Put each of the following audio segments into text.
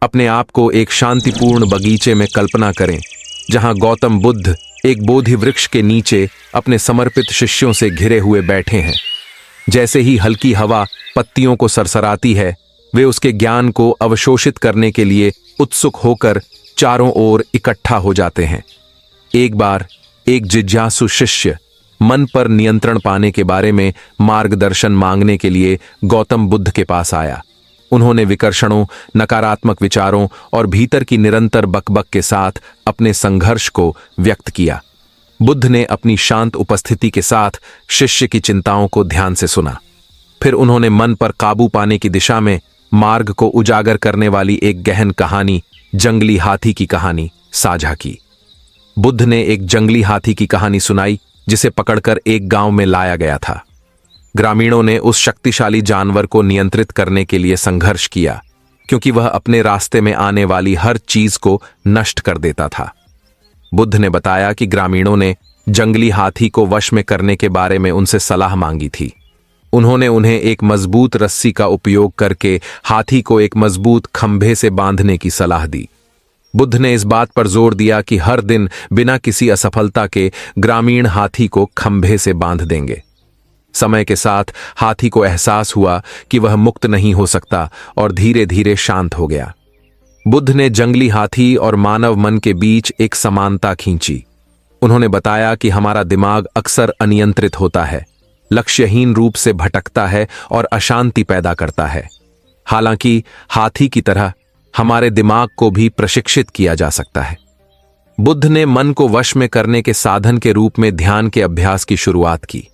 अपने आप को एक शांतिपूर्ण बगीचे में कल्पना करें, जहां गौतम बुद्ध एक बोधि वृक्ष के नीचे अपने समर्पित शिष्यों से घिरे हुए बैठे हैं। जैसे ही हल्की हवा पत्तियों को सरसराती है, वे उसके ज्ञान को अवशोषित करने के लिए उत्सुक होकर चारों ओर इकट्ठा हो जाते हैं। एक बार एक जिज्ञासु शिष्य मन पर नियंत्रण पाने के बारे में मार्गदर्शन मांगने के लिए गौतम बुद्ध के पास आया। उन्होंने विकर्षणों, नकारात्मक विचारों और भीतर की निरंतर बकबक के साथ अपने संघर्ष को व्यक्त किया। बुद्ध ने अपनी शांत उपस्थिति के साथ शिष्य की चिंताओं को ध्यान से सुना। फिर उन्होंने मन पर काबू पाने की दिशा में मार्ग को उजागर करने वाली एक गहन कहानी, जंगली हाथी की कहानी, साझा की। बुद्ध ने एक जंगली हाथी की कहानी सुनाई, जिसे पकड़कर एक गांव में लाया गया था। ग्रामीणों ने उस शक्तिशाली जानवर को नियंत्रित करने के लिए संघर्ष किया, क्योंकि वह अपने रास्ते में आने वाली हर चीज को नष्ट कर देता था। बुद्ध ने बताया कि ग्रामीणों ने जंगली हाथी को वश में करने के बारे में उनसे सलाह मांगी थी। उन्होंने उन्हें एक मजबूत रस्सी का उपयोग करके हाथी को एक मजबूत खंभे से बांधने की सलाह दी। बुद्ध ने इस बात पर जोर दिया कि हर दिन बिना किसी असफलता के ग्रामीण हाथी को खंभे से बांध देंगे। समय के साथ हाथी को एहसास हुआ कि वह मुक्त नहीं हो सकता और धीरे धीरे शांत हो गया। बुद्ध ने जंगली हाथी और मानव मन के बीच एक समानता खींची। उन्होंने बताया कि हमारा दिमाग अक्सर अनियंत्रित होता है, लक्ष्यहीन रूप से भटकता है और अशांति पैदा करता है। हालांकि हाथी की तरह हमारे दिमाग को भी प्रशिक्षित किया जा सकता है। बुद्ध ने मन को वश में करने के साधन के रूप में ध्यान के अभ्यास की शुरुआत की।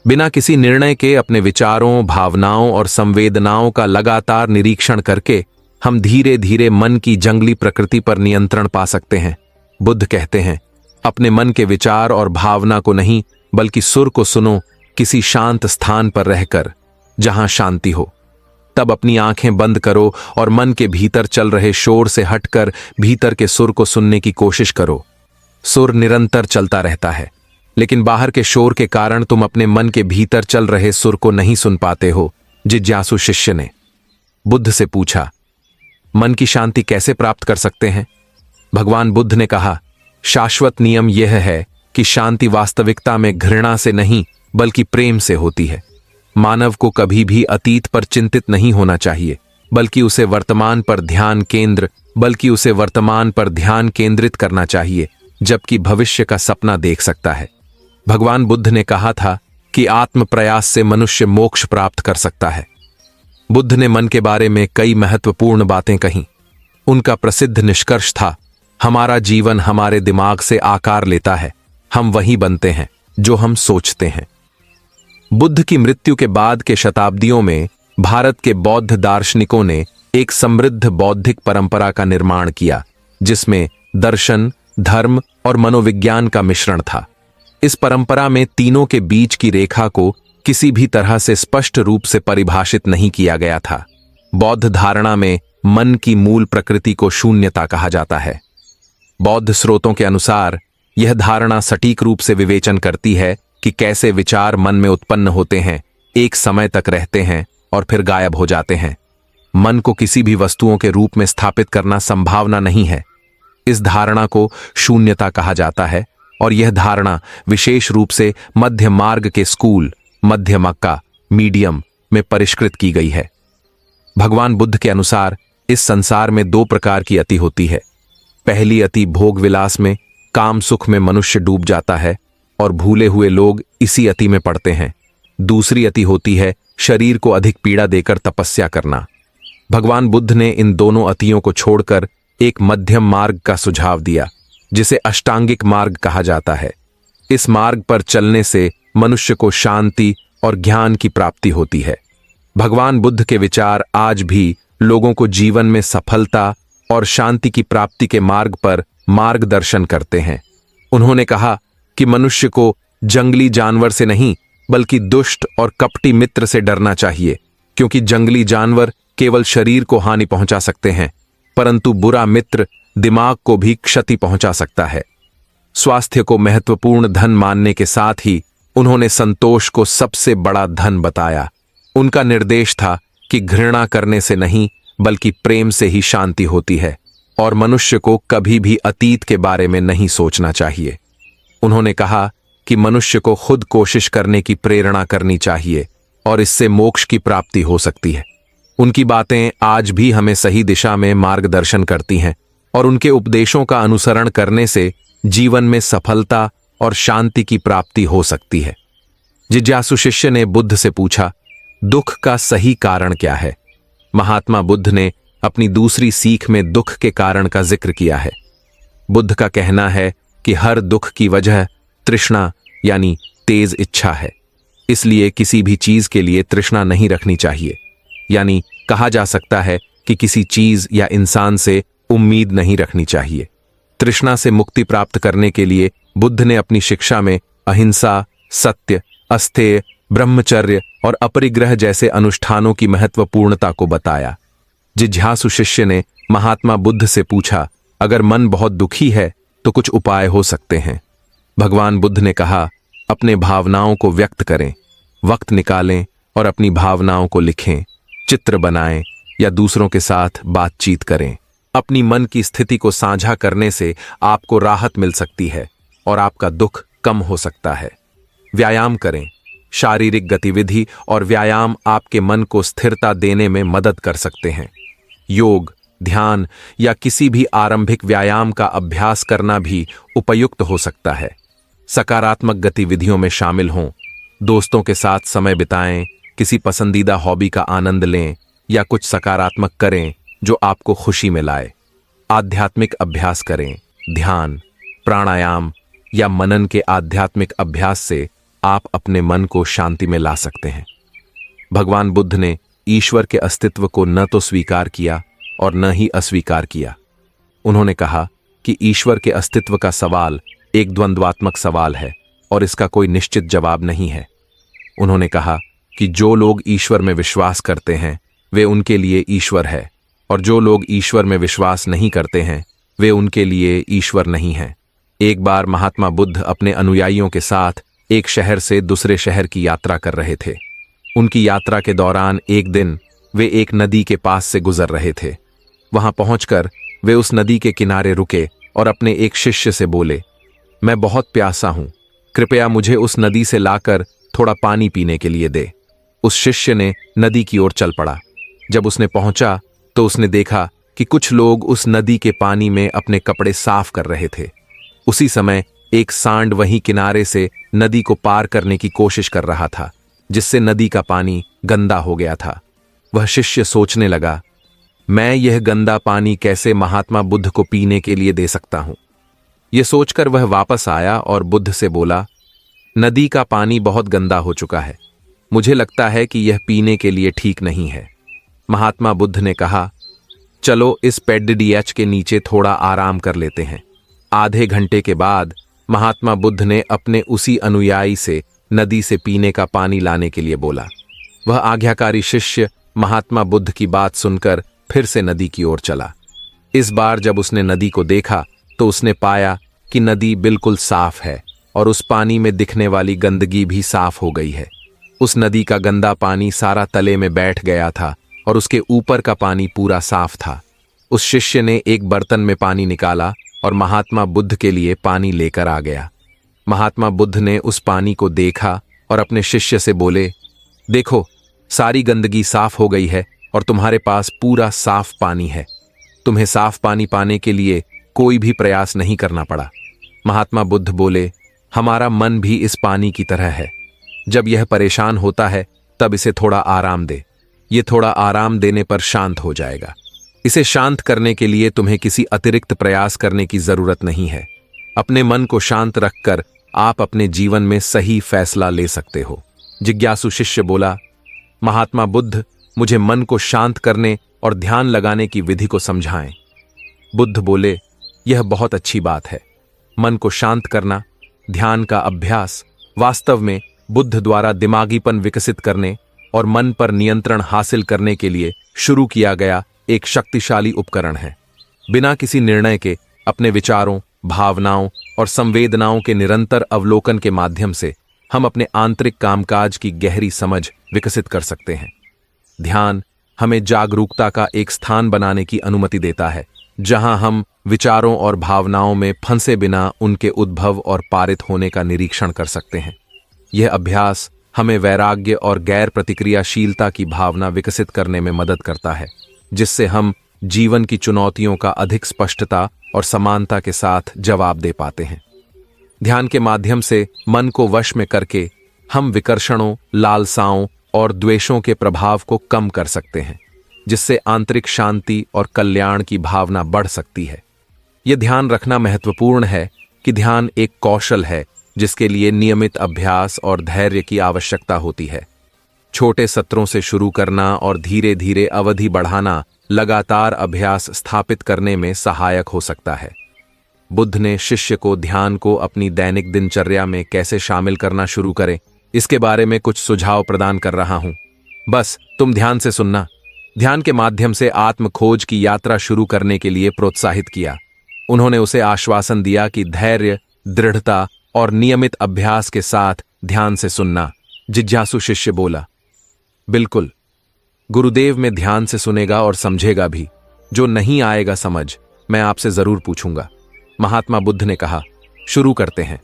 बिना किसी निर्णय के अपने विचारों, भावनाओं और संवेदनाओं का लगातार निरीक्षण करके हम धीरे धीरे मन की जंगली प्रकृति पर नियंत्रण पा सकते हैं। बुद्ध कहते हैं, अपने मन के विचार और भावना को नहीं, बल्कि सुर को सुनो, किसी शांत स्थान पर रहकर जहां शांति हो। तब अपनी आंखें बंद करो और मन के भीतर चल रहे शोर से हटकर भीतर के सुर को सुनने की कोशिश करो। सुर निरंतर चलता रहता है, लेकिन बाहर के शोर के कारण तुम अपने मन के भीतर चल रहे सुर को नहीं सुन पाते हो। जिज्ञासु शिष्य ने बुद्ध से पूछा, मन की शांति कैसे प्राप्त कर सकते हैं? भगवान बुद्ध ने कहा, शाश्वत नियम यह है कि शांति वास्तविकता में घृणा से नहीं, बल्कि प्रेम से होती है। मानव को कभी भी अतीत पर चिंतित नहीं होना चाहिए, बल्कि उसे वर्तमान पर ध्यान केंद्रित करना चाहिए, जबकि भविष्य का सपना देख सकता है। भगवान बुद्ध ने कहा था कि आत्म प्रयास से मनुष्य मोक्ष प्राप्त कर सकता है। बुद्ध ने मन के बारे में कई महत्वपूर्ण बातें कहीं। उनका प्रसिद्ध निष्कर्ष था, हमारा जीवन हमारे दिमाग से आकार लेता है, हम वही बनते हैं जो हम सोचते हैं। बुद्ध की मृत्यु के बाद के शताब्दियों में भारत के बौद्ध दार्शनिकों ने एक समृद्ध बौद्धिक परंपरा का निर्माण किया, जिसमें दर्शन, धर्म और मनोविज्ञान का मिश्रण था। इस परंपरा में तीनों के बीच की रेखा को किसी भी तरह से स्पष्ट रूप से परिभाषित नहीं किया गया था। बौद्ध धारणा में मन की मूल प्रकृति को शून्यता कहा जाता है। बौद्ध स्रोतों के अनुसार यह धारणा सटीक रूप से विवेचन करती है कि कैसे विचार मन में उत्पन्न होते हैं, एक समय तक रहते हैं और फिर गायब हो जाते हैं। मन को किसी भी वस्तुओं के रूप में स्थापित करना संभावना नहीं है। इस धारणा को शून्यता कहा जाता है और यह धारणा विशेष रूप से मध्य मार्ग के स्कूल, मध्यमक्का, मीडियम में परिष्कृत की गई है। भगवान बुद्ध के अनुसार इस संसार में दो प्रकार की अति होती है। पहली अति भोग विलास में, काम सुख में मनुष्य डूब जाता है और भूले हुए लोग इसी अति में पड़ते हैं। दूसरी अति होती है शरीर को अधिक पीड़ा देकर तपस्या करना। भगवान बुद्ध ने इन दोनों अतियों को छोड़कर एक मध्यम मार्ग का सुझाव दिया, जिसे अष्टांगिक मार्ग कहा जाता है। इस मार्ग पर चलने से मनुष्य को शांति और ज्ञान की प्राप्ति होती है। भगवान बुद्ध के विचार आज भी लोगों को जीवन में सफलता और शांति की प्राप्ति के मार्ग पर मार्गदर्शन करते हैं। उन्होंने कहा कि मनुष्य को जंगली जानवर से नहीं, बल्कि दुष्ट और कपटी मित्र से डरना चाहिए, क्योंकि जंगली जानवर केवल शरीर को हानि पहुंचा सकते हैं, परंतु बुरा मित्र दिमाग को भी क्षति पहुंचा सकता है। स्वास्थ्य को महत्वपूर्ण धन मानने के साथ ही उन्होंने संतोष को सबसे बड़ा धन बताया। उनका निर्देश था कि घृणा करने से नहीं, बल्कि प्रेम से ही शांति होती है और मनुष्य को कभी भी अतीत के बारे में नहीं सोचना चाहिए। उन्होंने कहा कि मनुष्य को खुद कोशिश करने की प्रेरणा करनी चाहिए और इससे मोक्ष की प्राप्ति हो सकती है। उनकी बातें आज भी हमें सही दिशा में मार्गदर्शन करती हैं और उनके उपदेशों का अनुसरण करने से जीवन में सफलता और शांति की प्राप्ति हो सकती है। जिज्ञासु शिष्य ने बुद्ध से पूछा, दुख का सही कारण क्या है? महात्मा बुद्ध ने अपनी दूसरी सीख में दुख के कारण का जिक्र किया है। बुद्ध का कहना है कि हर दुख की वजह तृष्णा यानी तेज इच्छा है। इसलिए किसी भी चीज के लिए तृष्णा नहीं रखनी चाहिए। यानी कहा जा सकता है कि किसी चीज या इंसान से उम्मीद नहीं रखनी चाहिए। तृष्णा से मुक्ति प्राप्त करने के लिए बुद्ध ने अपनी शिक्षा में अहिंसा, सत्य, अस्तेय, ब्रह्मचर्य और अपरिग्रह जैसे अनुष्ठानों की महत्वपूर्णता को बताया। जिज्ञासु शिष्य ने महात्मा बुद्ध से पूछा, अगर मन बहुत दुखी है तो कुछ उपाय हो सकते हैं? भगवान बुद्ध ने कहा, अपने भावनाओं को व्यक्त करें, वक्त निकालें और अपनी भावनाओं को लिखें, चित्र बनाएं या दूसरों के साथ बातचीत करें। अपनी मन की स्थिति को साझा करने से आपको राहत मिल सकती है और आपका दुख कम हो सकता है। व्यायाम करें। शारीरिक गतिविधि और व्यायाम आपके मन को स्थिरता देने में मदद कर सकते हैं। योग, ध्यान या किसी भी आरंभिक व्यायाम का अभ्यास करना भी उपयुक्त हो सकता है। सकारात्मक गतिविधियों में शामिल हों, दोस्तों के साथ समय बिताएं, किसी पसंदीदा हॉबी का आनंद लें या कुछ सकारात्मक करें जो आपको खुशी में लाए। आध्यात्मिक अभ्यास करें। ध्यान, प्राणायाम या मनन के आध्यात्मिक अभ्यास से आप अपने मन को शांति में ला सकते हैं। भगवान बुद्ध ने ईश्वर के अस्तित्व को न तो स्वीकार किया और न ही अस्वीकार किया। उन्होंने कहा कि ईश्वर के अस्तित्व का सवाल एक द्वंद्वात्मक सवाल है और इसका कोई निश्चित जवाब नहीं है। उन्होंने कहा कि जो लोग ईश्वर में विश्वास करते हैं वे उनके लिए ईश्वर है और जो लोग ईश्वर में विश्वास नहीं करते हैं वे उनके लिए ईश्वर नहीं हैं। एक बार महात्मा बुद्ध अपने अनुयायियों के साथ एक शहर से दूसरे शहर की यात्रा कर रहे थे। उनकी यात्रा के दौरान एक दिन वे एक नदी के पास से गुजर रहे थे। वहां पहुंचकर वे उस नदी के किनारे रुके और अपने एक शिष्य से बोले, मैं बहुत प्यासा हूं, कृपया मुझे उस नदी से लाकर थोड़ा पानी पीने के लिए दे। उस शिष्य ने नदी की ओर चल पड़ा। जब उसने पहुंचा तो उसने देखा कि कुछ लोग उस नदी के पानी में अपने कपड़े साफ कर रहे थे। उसी समय एक सांड वहीं किनारे से नदी को पार करने की कोशिश कर रहा था, जिससे नदी का पानी गंदा हो गया था। वह शिष्य सोचने लगा, मैं यह गंदा पानी कैसे महात्मा बुद्ध को पीने के लिए दे सकता हूं। यह सोचकर वह वापस आया और बुद्ध से बोला, नदी का पानी बहुत गंदा हो चुका है, मुझे लगता है कि यह पीने के लिए ठीक नहीं है। महात्मा बुद्ध ने कहा, चलो इस पेड़ के नीचे थोड़ा आराम कर लेते हैं। आधे घंटे के बाद महात्मा बुद्ध ने अपने उसी अनुयायी से नदी से पीने का पानी लाने के लिए बोला। वह आज्ञाकारी शिष्य महात्मा बुद्ध की बात सुनकर फिर से नदी की ओर चला। इस बार जब उसने नदी को देखा तो उसने पाया कि नदी बिल्कुल साफ है और उस पानी में दिखने वाली गंदगी भी साफ हो गई है। उस नदी का गंदा पानी सारा तले में बैठ गया था और उसके ऊपर का पानी पूरा साफ था। उस शिष्य ने एक बर्तन में पानी निकाला और महात्मा बुद्ध के लिए पानी लेकर आ गया। महात्मा बुद्ध ने उस पानी को देखा और अपने शिष्य से बोले, देखो, सारी गंदगी साफ हो गई है और तुम्हारे पास पूरा साफ पानी है। तुम्हें साफ पानी पाने के लिए कोई भी प्रयास नहीं करना पड़ा। महात्मा बुद्ध बोले, हमारा मन भी इस पानी की तरह है। जब यह परेशान होता है तब इसे थोड़ा आराम दे। ये थोड़ा आराम देने पर शांत हो जाएगा। इसे शांत करने के लिए तुम्हें किसी अतिरिक्त प्रयास करने की जरूरत नहीं है। अपने मन को शांत रखकर आप अपने जीवन में सही फैसला ले सकते हो। जिज्ञासु शिष्य बोला, महात्मा बुद्ध, मुझे मन को शांत करने और ध्यान लगाने की विधि को समझाएं। बुद्ध बोले, यह बहुत अच्छी बात है। मन को शांत करना, ध्यान का अभ्यास वास्तव में बुद्ध द्वारा दिमागीपन विकसित करने और मन पर नियंत्रण हासिल करने के लिए शुरू किया गया एक शक्तिशाली उपकरण है। बिना किसी निर्णय के अपने विचारों, भावनाओं और संवेदनाओं के निरंतर अवलोकन के माध्यम से हम अपने आंतरिक कामकाज की गहरी समझ विकसित कर सकते हैं। ध्यान हमें जागरूकता का एक स्थान बनाने की अनुमति देता है, जहां हम विचारों और भावनाओं में फंसे बिना उनके उद्भव और पारित होने का निरीक्षण कर सकते हैं। यह अभ्यास हमें वैराग्य और गैर प्रतिक्रियाशीलता की भावना विकसित करने में मदद करता है, जिससे हम जीवन की चुनौतियों का अधिक स्पष्टता और समानता के साथ जवाब दे पाते हैं। ध्यान के माध्यम से मन को वश में करके हम विकर्षणों, लालसाओं और द्वेषों के प्रभाव को कम कर सकते हैं, जिससे आंतरिक शांति और कल्याण की भावना बढ़ सकती है। यह ध्यान रखना महत्वपूर्ण है कि ध्यान एक कौशल है जिसके लिए नियमित अभ्यास और धैर्य की आवश्यकता होती है। छोटे सत्रों से शुरू करना और धीरे धीरे अवधि बढ़ाना लगातार अभ्यास स्थापित करने में सहायक हो सकता है। बुद्ध ने शिष्य को ध्यान को अपनी दैनिक दिनचर्या में कैसे शामिल करना शुरू करे, इसके बारे में कुछ सुझाव प्रदान कर रहा हूं। बस तुम ध्यान से सुनना। ध्यान के माध्यम से आत्म खोज की यात्रा शुरू करने के लिए प्रोत्साहित किया। उन्होंने उसे आश्वासन दिया कि धैर्य, दृढ़ता और नियमित अभ्यास के साथ ध्यान से सुनना। जिज्ञासु शिष्य बोला, बिल्कुल गुरुदेव, मैं ध्यान से सुनेगा और समझेगा भी। जो नहीं आएगा समझ, मैं आपसे जरूर पूछूंगा। महात्मा बुद्ध ने कहा, शुरू करते हैं।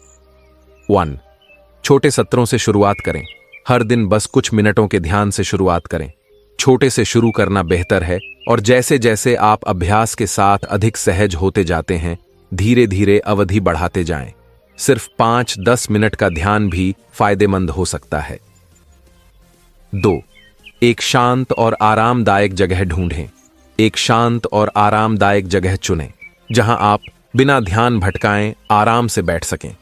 1. छोटे सत्रों से शुरुआत करें। हर दिन बस कुछ मिनटों के ध्यान से शुरुआत करें। छोटे से शुरू करना बेहतर है और जैसे जैसे आप अभ्यास के साथ अधिक सहज होते जाते हैं, धीरे धीरे अवधि बढ़ाते जाएं। सिर्फ 5-10 मिनट का ध्यान भी फायदेमंद हो सकता है। 2. एक शांत और आरामदायक जगह ढूंढें। एक शांत और आरामदायक जगह चुनें, जहां आप बिना ध्यान भटकाएं आराम से बैठ सकें।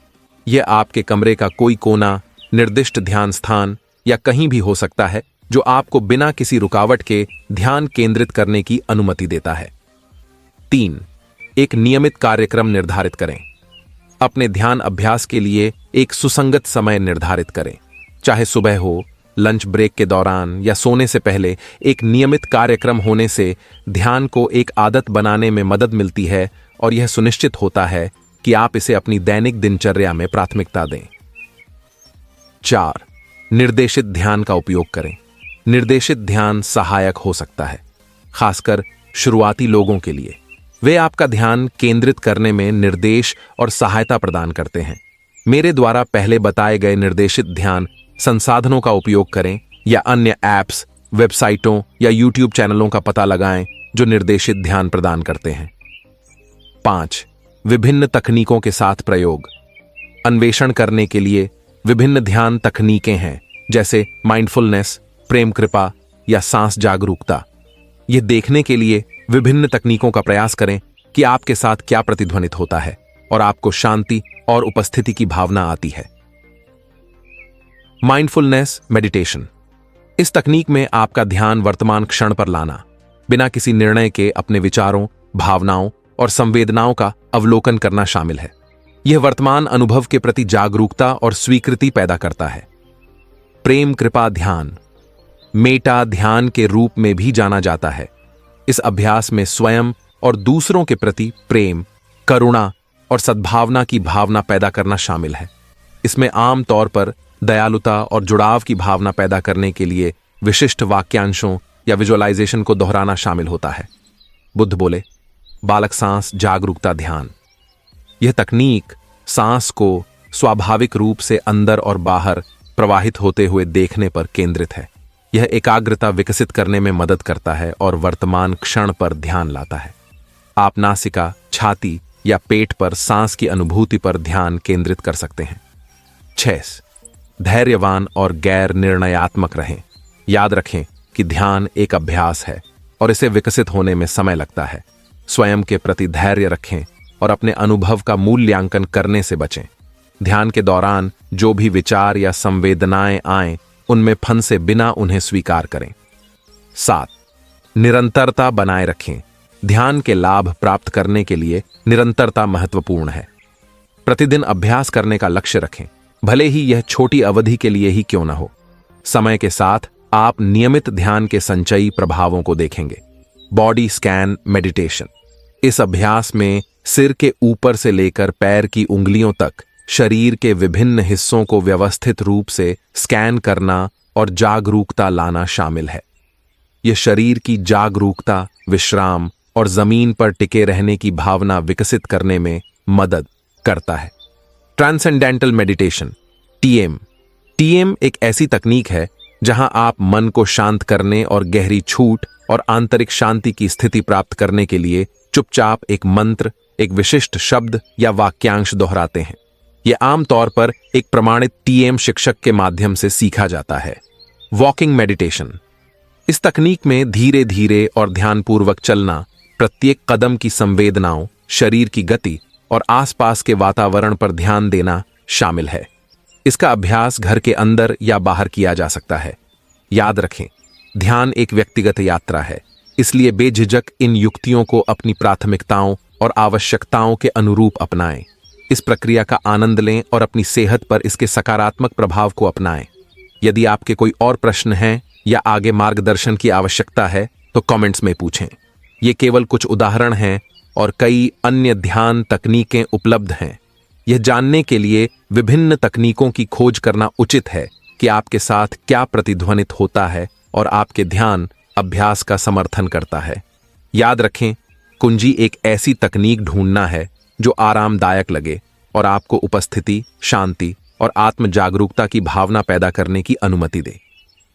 यह आपके कमरे का कोई कोना, निर्दिष्ट ध्यान स्थान या कहीं भी हो सकता है, जो आपको बिना किसी रुकावट के ध्यान केंद्रित करने की अनुमति देता है। 3. एक नियमित कार्यक्रम निर्धारित करें। अपने ध्यान अभ्यास के लिए एक सुसंगत समय निर्धारित करें, चाहे सुबह हो, लंच ब्रेक के दौरान या सोने से पहले। एक नियमित कार्यक्रम होने से ध्यान को एक आदत बनाने में मदद मिलती है और यह सुनिश्चित होता है कि आप इसे अपनी दैनिक दिनचर्या में प्राथमिकता दें। 4. निर्देशित ध्यान का उपयोग करें। निर्देशित ध्यान सहायक हो सकता है, खासकर शुरुआती लोगों के लिए। वे आपका ध्यान केंद्रित करने में निर्देश और सहायता प्रदान करते हैं। मेरे द्वारा पहले बताए गए निर्देशित ध्यान संसाधनों का उपयोग करें या अन्य ऐप्स, वेबसाइटों या यूट्यूब चैनलों का पता लगाएं जो निर्देशित ध्यान प्रदान करते हैं। 5. विभिन्न तकनीकों के साथ प्रयोग। अन्वेषण करने के लिए विभिन्न ध्यान तकनीकें हैं, जैसे माइंडफुलनेस, प्रेम कृपा या सांस जागरूकता। यह देखने के लिए विभिन्न तकनीकों का प्रयास करें कि आपके साथ क्या प्रतिध्वनित होता है और आपको शांति और उपस्थिति की भावना आती है। Mindfulness meditation. इस तकनीक में आपका ध्यान वर्तमान क्षण पर लाना, बिना किसी निर्णय के अपने विचारों, भावनाओं और संवेदनाओं का अवलोकन करना शामिल है। यह वर्तमान अनुभव के प्रति जागरूकता और स्वीकृति पैदा करता है। प्रेम कृपा ध्यान, मेटा ध्यान के रूप में भी जाना जाता है। इस अभ्यास में स्वयं और दूसरों के प्रति प्रेम, करुणा और सद्भावना की भावना पैदा करना शामिल है। इसमें आम तौर पर दयालुता और जुड़ाव की भावना पैदा करने के लिए विशिष्ट वाक्यांशों या विजुअलाइजेशन को दोहराना शामिल होता है। बुद्ध बोले, बालक सांस जागरूकता ध्यान। यह तकनीक सांस को स्वाभाविक रूप से अंदर और बाहर प्रवाहित होते हुए देखने पर केंद्रित है। यह एकाग्रता विकसित करने में मदद करता है और वर्तमान क्षण पर ध्यान लाता है। आप नासिका, छाती या पेट पर सांस की अनुभूति पर ध्यान केंद्रित कर सकते हैं। 6. धैर्यवान और गैर निर्णयात्मक रहें। याद रखें कि ध्यान एक अभ्यास है और इसे विकसित होने में समय लगता है। स्वयं के प्रति धैर्य रखें और अपने अनुभव का मूल्यांकन करने से बचें। ध्यान के दौरान जो भी विचार या संवेदनाएं आएं, उनमें फंसे बिना उन्हें स्वीकार करें। 7. निरंतरता बनाए रखें। ध्यान के लाभ प्राप्त करने के लिए निरंतरता महत्वपूर्ण है। प्रतिदिन अभ्यास करने का लक्ष्य रखें, भले ही यह छोटी अवधि के लिए ही क्यों न हो। समय के साथ आप नियमित ध्यान के संचयी प्रभावों को देखेंगे। Body scan meditation. इस अभ्यास में सिर के ऊपर से लेकर पैर की उंगलियों तक शरीर के विभिन्न हिस्सों को व्यवस्थित रूप से स्कैन करना और जागरूकता लाना शामिल है। यह शरीर की जागरूकता, विश्राम और जमीन पर टिके रहने की भावना विकसित करने में मदद करता है। Transcendental meditation, TM. टीएम एक ऐसी तकनीक है जहां आप मन को शांत करने और गहरी छूट और आंतरिक शांति की स्थिति प्राप्त करने के लिए चुपचाप एक मंत्र, एक विशिष्ट शब्द या वाक्यांश दोहराते हैं। यह आमतौर पर एक प्रमाणित टीएम शिक्षक के माध्यम से सीखा जाता है। Walking meditation. इस तकनीक में धीरे धीरे और ध्यानपूर्वक चलना, प्रत्येक कदम की संवेदनाओं, शरीर की गति और आसपास के वातावरण पर ध्यान देना शामिल है। इसका अभ्यास घर के अंदर या बाहर किया जा सकता है। याद रखें, ध्यान एक व्यक्तिगत यात्रा है, इसलिए बेझिझक इन युक्तियों को अपनी प्राथमिकताओं और आवश्यकताओं के अनुरूप अपनाएं। इस प्रक्रिया का आनंद लें और अपनी सेहत पर इसके सकारात्मक प्रभाव को अपनाएं। यदि आपके कोई और प्रश्न हैं या आगे मार्गदर्शन की आवश्यकता है तो कमेंट्स में पूछें। ये केवल कुछ उदाहरण हैं और कई अन्य ध्यान तकनीकें उपलब्ध हैं। यह जानने के लिए विभिन्न तकनीकों की खोज करना उचित है कि आपके साथ क्या प्रतिध्वनित होता है और आपके ध्यान अभ्यास का समर्थन करता है। याद रखें, कुंजी एक ऐसी तकनीक ढूंढना है जो आरामदायक लगे और आपको उपस्थिति, शांति और आत्म जागरूकता की भावना पैदा करने की अनुमति दे।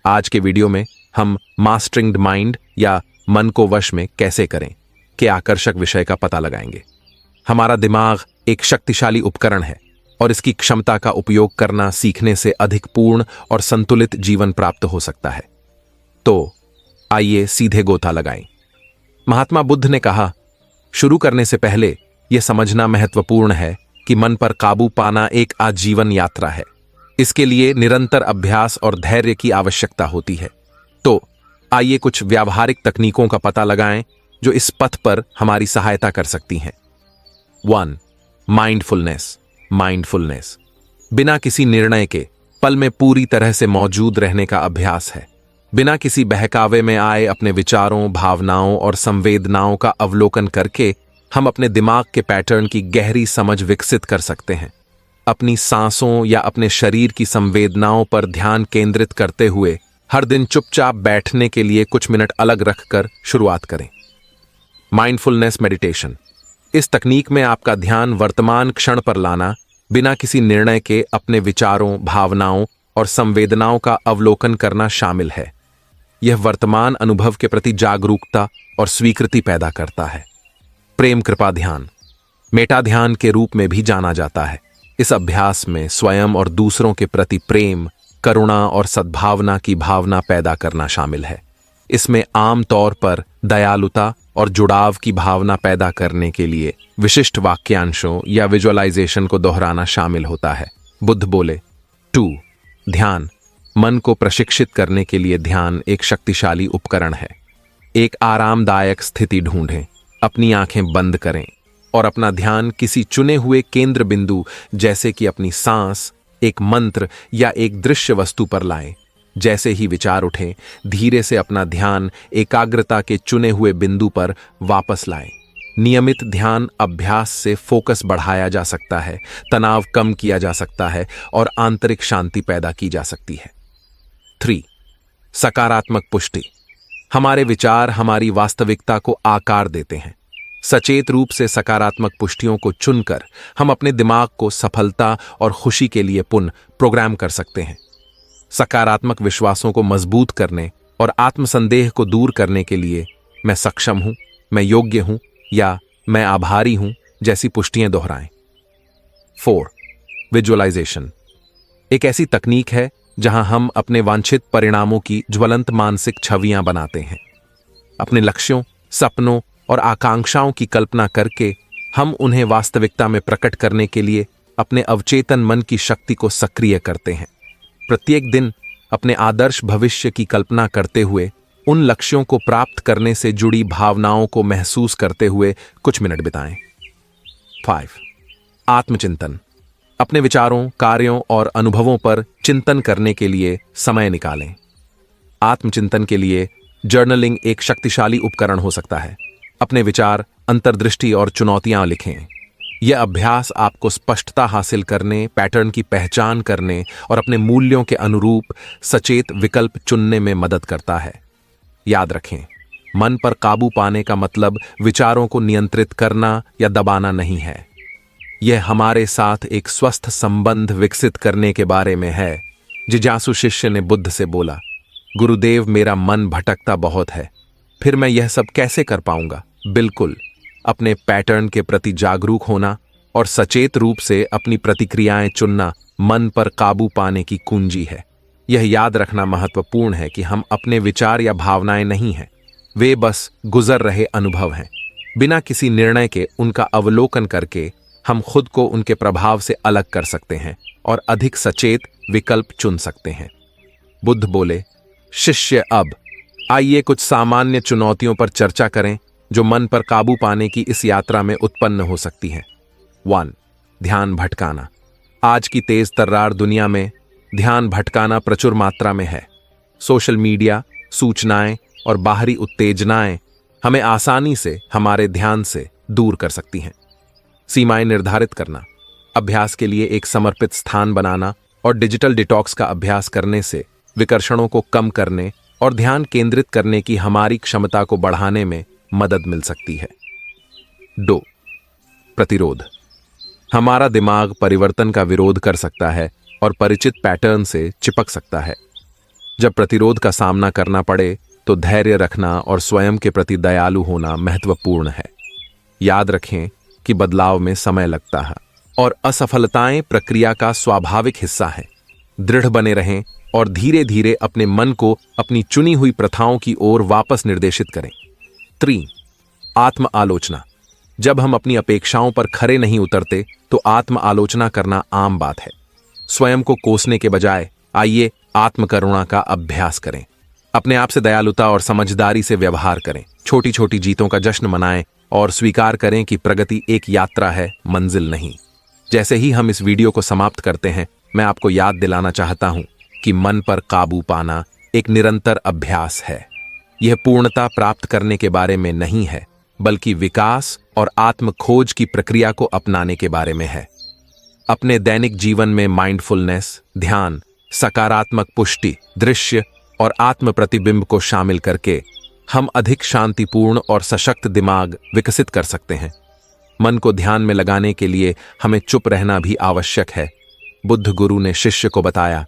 आज के वीडियो में हम मास्टरिंग द माइंड या मन को वश में कैसे करें के आकर्षक विषय का पता लगाएंगे। हमारा दिमाग एक शक्तिशाली उपकरण है और इसकी क्षमता का उपयोग करना सीखने से अधिक पूर्ण और संतुलित जीवन प्राप्त हो सकता है। तो आइए सीधे गोता लगाएं। महात्मा बुद्ध ने कहा, शुरू करने से पहले यह समझना महत्वपूर्ण है कि मन पर काबू पाना एक आजीवन यात्रा है। इसके लिए निरंतर अभ्यास और धैर्य की आवश्यकता होती है। तो आइए कुछ व्यावहारिक तकनीकों का पता लगाएं जो इस पथ पर हमारी सहायता कर सकती हैं। 1. माइंडफुलनेस। माइंडफुलनेस बिना किसी निर्णय के पल में पूरी तरह से मौजूद रहने का अभ्यास है। बिना किसी बहकावे में आए अपने विचारों, भावनाओं और संवेदनाओं का अवलोकन करके हम अपने दिमाग के पैटर्न की गहरी समझ विकसित कर सकते हैं। अपनी सांसों या अपने शरीर की संवेदनाओं पर ध्यान केंद्रित करते हुए हर दिन चुपचाप बैठने के लिए कुछ मिनट अलग रखकर शुरुआत करें। Mindfulness meditation. इस तकनीक में आपका ध्यान वर्तमान क्षण पर लाना, बिना किसी निर्णय के अपने विचारों, भावनाओं और संवेदनाओं का अवलोकन करना शामिल है। यह वर्तमान अनुभव के प्रति जागरूकता और स्वीकृति पैदा करता है। प्रेम कृपा ध्यान, मेटा ध्यान के रूप में भी जाना जाता है। इस अभ्यास में स्वयं और दूसरों के प्रति प्रेम, करुणा और सद्भावना की भावना पैदा करना शामिल है। इसमें आम तौर पर दयालुता और जुड़ाव की भावना पैदा करने के लिए विशिष्ट वाक्यांशों या विजुअलाइजेशन को दोहराना शामिल होता है। बुद्ध बोले। 2. ध्यान। मन को प्रशिक्षित करने के लिए ध्यान एक शक्तिशाली उपकरण है। एक आरामदायक स्थिति ढूंढें, अपनी आंखें बंद करें और अपना ध्यान किसी चुने हुए केंद्र बिंदु जैसे कि अपनी सांस, एक मंत्र या एक दृश्य वस्तु पर लाएं। जैसे ही विचार उठें, धीरे से अपना ध्यान एकाग्रता के चुने हुए बिंदु पर वापस लाएं। नियमित ध्यान अभ्यास से फोकस बढ़ाया जा सकता है, तनाव कम किया जा सकता है और आंतरिक शांति पैदा की जा सकती है। 3. सकारात्मक पुष्टि। हमारे विचार हमारी वास्तविकता को आकार देते हैं। सचेत रूप से सकारात्मक पुष्टियों को चुनकर हम अपने दिमाग को सफलता और खुशी के लिए पुनः प्रोग्राम कर सकते हैं। सकारात्मक विश्वासों को मजबूत करने और आत्मसंदेह को दूर करने के लिए मैं सक्षम हूं, मैं योग्य हूं या मैं आभारी हूं जैसी पुष्टियां दोहराएं। 4. विजुअलाइजेशन एक ऐसी तकनीक है जहां हम अपने वांछित परिणामों की ज्वलंत मानसिक छवियां बनाते हैं। अपने लक्ष्यों, सपनों और आकांक्षाओं की कल्पना करके हम उन्हें वास्तविकता में प्रकट करने के लिए अपने अवचेतन मन की शक्ति को सक्रिय करते हैं। प्रत्येक दिन अपने आदर्श भविष्य की कल्पना करते हुए उन लक्ष्यों को प्राप्त करने से जुड़ी भावनाओं को महसूस करते हुए कुछ मिनट बिताएं। 5. आत्मचिंतन अपने विचारों, कार्यों और अनुभवों पर चिंतन करने के लिए समय निकालें। आत्मचिंतन के लिए जर्नलिंग एक शक्तिशाली उपकरण हो सकता है। अपने विचार, अंतर्दृष्टि और चुनौतियां लिखें। यह अभ्यास आपको स्पष्टता हासिल करने, पैटर्न की पहचान करने और अपने मूल्यों के अनुरूप सचेत विकल्प चुनने में मदद करता है। याद रखें, मन पर काबू पाने का मतलब विचारों को नियंत्रित करना या दबाना नहीं है। यह हमारे साथ एक स्वस्थ संबंध विकसित करने के बारे में है। जिज्ञासु शिष्य ने बुद्ध से बोला, गुरुदेव, मेरा मन भटकता बहुत है, फिर मैं यह सब कैसे कर पाऊंगा? बिल्कुल, अपने पैटर्न के प्रति जागरूक होना और सचेत रूप से अपनी प्रतिक्रियाएं चुनना मन पर काबू पाने की कुंजी है। यह याद रखना महत्वपूर्ण है कि हम अपने विचार या भावनाएं नहीं हैं, वे बस गुजर रहे अनुभव हैं। बिना किसी निर्णय के उनका अवलोकन करके हम खुद को उनके प्रभाव से अलग कर सकते हैं और अधिक सचेत विकल्प चुन सकते हैं। बुद्ध बोले, शिष्य, अब आइए कुछ सामान्य चुनौतियों पर चर्चा करें जो मन पर काबू पाने की इस यात्रा में उत्पन्न हो सकती हैं। 1. ध्यान भटकाना। आज की तेज तर्रार दुनिया में ध्यान भटकाना प्रचुर मात्रा में है। सोशल मीडिया, सूचनाएं और बाहरी उत्तेजनाएं हमें आसानी से हमारे ध्यान से दूर कर सकती हैं। सीमाएं निर्धारित करना, अभ्यास के लिए एक समर्पित स्थान बनाना और डिजिटल डिटॉक्स का अभ्यास करने से विकर्षणों को कम करने और ध्यान केंद्रित करने की हमारी क्षमता को बढ़ाने में मदद मिल सकती है। 2. प्रतिरोध। हमारा दिमाग परिवर्तन का विरोध कर सकता है और परिचित पैटर्न से चिपक सकता है। जब प्रतिरोध का सामना करना पड़े तो धैर्य रखना और स्वयं के प्रति दयालु होना महत्वपूर्ण है। याद रखें कि बदलाव में समय लगता है और असफलताएं प्रक्रिया का स्वाभाविक हिस्सा है। दृढ़ बने रहें और धीरे धीरे अपने मन को अपनी चुनी हुई प्रथाओं की ओर वापस निर्देशित करें। 3. आत्म आलोचना। जब हम अपनी अपेक्षाओं पर खरे नहीं उतरते तो आत्म आलोचना करना आम बात है। स्वयं को कोसने के बजाय आइए आत्मकरुणा का अभ्यास करें। अपने आप से दयालुता और समझदारी से व्यवहार करें। छोटी छोटी जीतों का जश्न मनाएं और स्वीकार करें कि प्रगति एक यात्रा है, मंजिल नहीं। जैसे ही हम इस वीडियो को समाप्त करते हैं, मैं आपको याद दिलाना चाहता हूं कि मन पर काबू पाना एक निरंतर अभ्यास है। यह पूर्णता प्राप्त करने के बारे में नहीं है, बल्कि विकास और आत्म खोज की प्रक्रिया को अपनाने के बारे में है। अपने दैनिक जीवन में माइंडफुलनेस, ध्यान, सकारात्मक पुष्टि, दृश्य और आत्म प्रतिबिंब को शामिल करके हम अधिक शांतिपूर्ण और सशक्त दिमाग विकसित कर सकते हैं। मन को ध्यान में लगाने के लिए हमें चुप रहना भी आवश्यक है। बुद्ध गुरु ने शिष्य को बताया,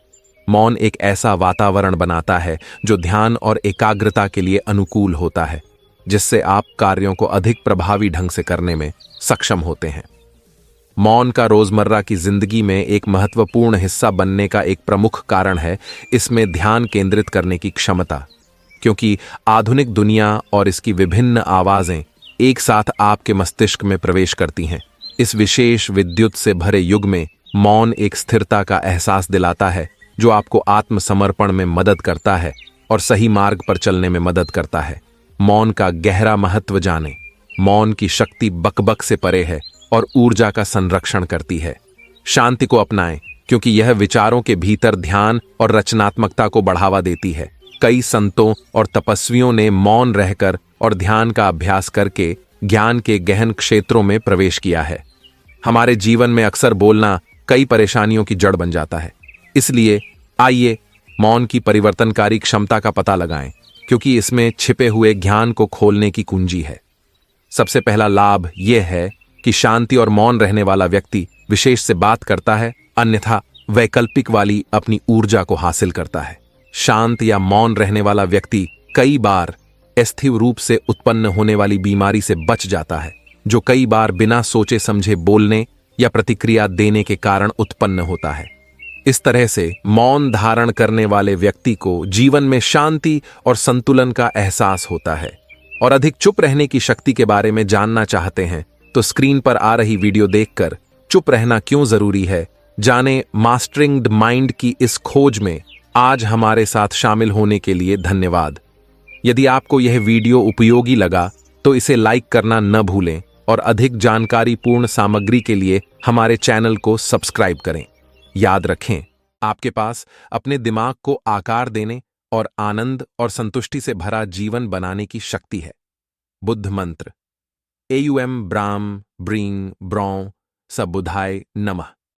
मौन एक ऐसा वातावरण बनाता है जो ध्यान और एकाग्रता के लिए अनुकूल होता है, जिससे आप कार्यों को अधिक प्रभावी ढंग से करने में सक्षम होते हैं। मौन का रोजमर्रा की जिंदगी में एक महत्वपूर्ण हिस्सा बनने का एक प्रमुख कारण है इसमें ध्यान केंद्रित करने की क्षमता। क्योंकि आधुनिक दुनिया और इसकी विभिन्न आवाजें एक साथ आपके मस्तिष्क में प्रवेश करती हैं, इस विशेष विद्युत से भरे युग में मौन एक स्थिरता का एहसास दिलाता है जो आपको आत्मसमर्पण में मदद करता है और सही मार्ग पर चलने में मदद करता है। मौन का गहरा महत्व जानें। मौन की शक्ति बकबक से परे है और ऊर्जा का संरक्षण करती है। शांति को अपनाएं, क्योंकि यह विचारों के भीतर ध्यान और रचनात्मकता को बढ़ावा देती है। कई संतों और तपस्वियों ने मौन रहकर और ध्यान का अभ्यास करके ज्ञान के गहन क्षेत्रों में प्रवेश किया है। हमारे जीवन में अक्सर बोलना कई परेशानियों की जड़ बन जाता है। इसलिए आइए मौन की परिवर्तनकारी क्षमता का पता लगाएं, क्योंकि इसमें छिपे हुए ज्ञान को खोलने की कुंजी है। सबसे पहला लाभ यह है कि शांति और मौन रहने वाला व्यक्ति विशेष से बात करता है, अन्यथा वैकल्पिक वाली अपनी ऊर्जा को हासिल करता है। शांत या मौन रहने वाला व्यक्ति कई बार अस्थिर रूप से उत्पन्न होने वाली बीमारी से बच जाता है, जो कई बार बिना सोचे समझे बोलने या प्रतिक्रिया देने के कारण उत्पन्न होता है। इस तरह से मौन धारण करने वाले व्यक्ति को जीवन में शांति और संतुलन का एहसास होता है। और अधिक चुप रहने की शक्ति के बारे में जानना चाहते हैं तो स्क्रीन पर आ रही वीडियो देखकर चुप रहना क्यों जरूरी है जाने। मास्टरिंग द माइंड की इस खोज में आज हमारे साथ शामिल होने के लिए धन्यवाद। यदि आपको यह वीडियो उपयोगी लगा तो इसे लाइक करना न भूलें और अधिक जानकारीपूर्ण सामग्री के लिए हमारे चैनल को सब्सक्राइब करें। याद रखें, आपके पास अपने दिमाग को आकार देने और आनंद और संतुष्टि से भरा जीवन बनाने की शक्ति है। बुद्ध मंत्र। एयुएम ब्राम ब्रींग ब्रौं सब बुधाय नमः।